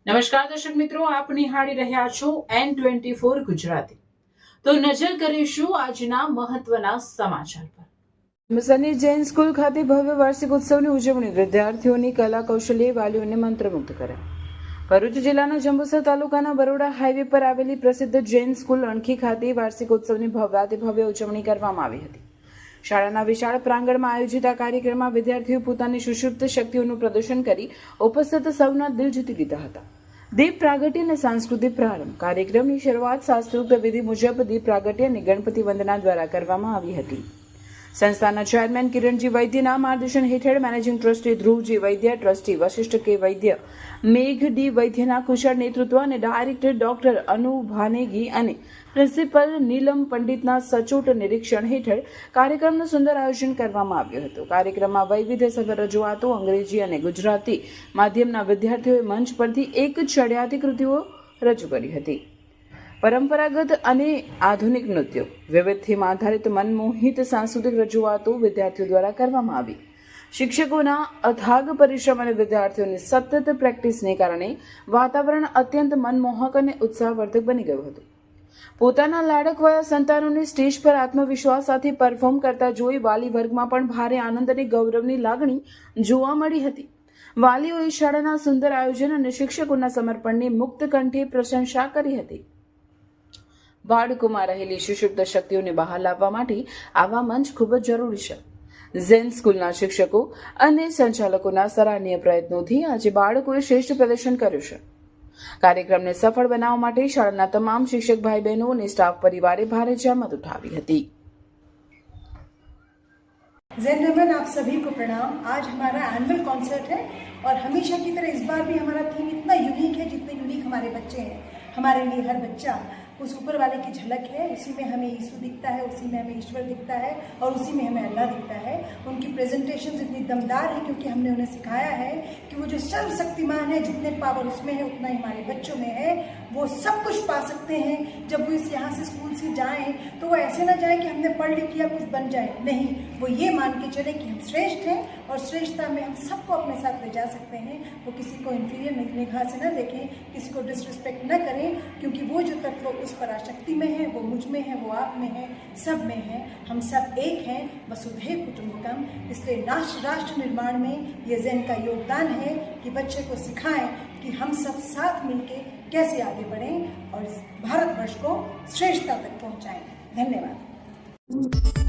નમસ્કાર દર્શક મિત્રો, આપ નિહાળી રહ્યા છો N24 ગુજરાતી। તો નજર કરીશું આજના મહત્વના સમાચાર પર। જંબુસરની જૈન સ્કૂલ ખાતે ભવ્ય વાર્ષિક ઉત્સવની ઉજવણી, વિદ્યાર્થીઓની કલા કૌશલ્ય વાલીઓને મંત્રમુગ્ધ કર્યા। ભરૂચ જિલ્લાના જંબુસર તાલુકાના બરોડા હાઈવે પર આવેલી પ્રસિદ્ધ જૈન સ્કૂલ અણખી ખાતે વાર્ષિક ઉત્સવની ભવ્યાતિભવ્ય ઉજવણી કરવામાં આવી હતી। શાળાના વિશાળ પ્રાંગણમાં આયોજિત આ કાર્યક્રમમાં વિદ્યાર્થીઓ પોતાની સુષુપ્ત શક્તિઓનું પ્રદર્શન કરી ઉપસ્થિત સૌના દિલ જીતી લીધા હતા। દીપ પ્રાગટ્ય અને સાંસ્કૃતિક પ્રારંભ કાર્યક્રમની શરૂઆત શાસ્ત્રોક્ત વિધિ મુજબ દીપ પ્રાગટ્ય અને ગણપતિ વંદના દ્વારા કરવામાં આવી હતી। સંસ્થાના ચેરમેન કિરણજી વૈદ્યના માર્ગદર્શન હેઠળ મેનેજિંગ ટ્રસ્ટી ધ્રુવજી વૈદ્ય, ટ્રસ્ટી વશિષ્ઠ કે વૈદ્ય, મેઘ ડી વૈદ્યના કુશળ નેતૃત્વ અને ડાયરેક્ટર ડોક્ટર અનુ ભાનેગી અને પ્રિન્સિપલ નીલમ પંડિતના સચોટ નિરીક્ષણ હેઠળ કાર્યક્રમનું સુંદર આયોજન કરવામાં આવ્યું હતું। કાર્યક્રમમાં વૈવિધ્યસભર રજૂઆતો અંગ્રેજી અને ગુજરાતી માધ્યમના વિદ્યાર્થીઓએ મંચ પરથી એક ચડિયાતી કૃતિઓ રજૂ કરી હતી। પરંપરાગત અને આધુનિક નૃત્યો, વિવિધ થીમ આધારિત મનમોહિત સાંસ્કૃતિક રજૂઆતો વિદ્યાર્થીઓ દ્વારા કરવામાં આવી। શિક્ષકોના અથાગ પરિશ્રમ અને વિદ્યાર્થીઓની સતત પ્રેક્ટિસને કારણે વાતાવરણ અત્યંત મનમોહક અને ઉત્સાહવર્ધક બની ગયું હતું। પોતાના લાડકવાયા સંતાનોને સ્ટેજ પર આત્મવિશ્વાસ સાથે પરફોર્મ કરતા જોઈ વાલી વર્ગમાં પણ ભારે આનંદ અને ગૌરવની લાગણી જોવા મળી હતી। વાલીઓએ શાળાના સુંદર આયોજન અને શિક્ષકોના સમર્પણની મુક્ત કંઠે પ્રશંસા કરી હતી। બાળકોમાં રહેલી સુષુપ્ત શક્તિઓને બહાર લાવવા માટે આવા મંચ ખૂબ જ જરૂરી છે। ઝેન સ્કૂલના શિક્ષકો અને સંચાલકોના સરાહનીય પ્રયત્નોથી આજે બાળકોએ શ્રેષ્ઠ પ્રદર્શન કર્યું છે। કાર્યક્રમને સફળ બનાવવા માટે શાળાના તમામ શિક્ષક ભાઈ બહેનો અને સ્ટાફ પરિવારે ભારે જહેમત ઉઠાવી હતી। ज़ैन रमन, आप सभी को प्रणाम। आज हमारा एनुअल कॉन्सर्ट है और हमेशा की तरह इस बार भी हमारा थीम इतना यूनिक है जितने यूनिक हमारे बच्चे हैं। हमारे लिए हर बच्चा उस ऊपर वाले की झलक है, उसी में हमें यीशु दिखता है, उसी में हमें ईश्वर दिखता है और उसी में हमें अल्लाह दिखता है। उनकी प्रेजेंटेशन इतनी दमदार है क्योंकि हमने उन्हें सिखाया है कि वो जो सर्वशक्तिमान है, जितने पावर उसमें है उतना ही हमारे बच्चों में है। वो सब कुछ पा सकते हैं। जब वो इस यहाँ से स्कूल से जाएं तो वो ऐसे ना जाए कि हमने पढ़ लिख किया कुछ बन जाए, नहीं, वो ये मान के चले कि हम श्रेष्ठ हैं और श्रेष्ठता में हम सबको अपने साथ ले जा सकते हैं। वो किसी को इन्फीरियर निगाह से न देखें, किसी को डिसरिस्पेक्ट न करें, क्योंकि वो जो तत्व उस पराशक्ति में है, वो मुझ में है, वो आप में है, सब में है। हम सब एक हैं, वसुधैव कुटुम्बकम। इसलिए राष्ट्र निर्माण में ये ज़ैन का योगदान है कि बच्चे को सिखाएं कि हम सब साथ मिलके कैसे आगे बढ़ें और भारतवर्ष को श्रेष्ठता तक पहुंचाएं। धन्यवाद।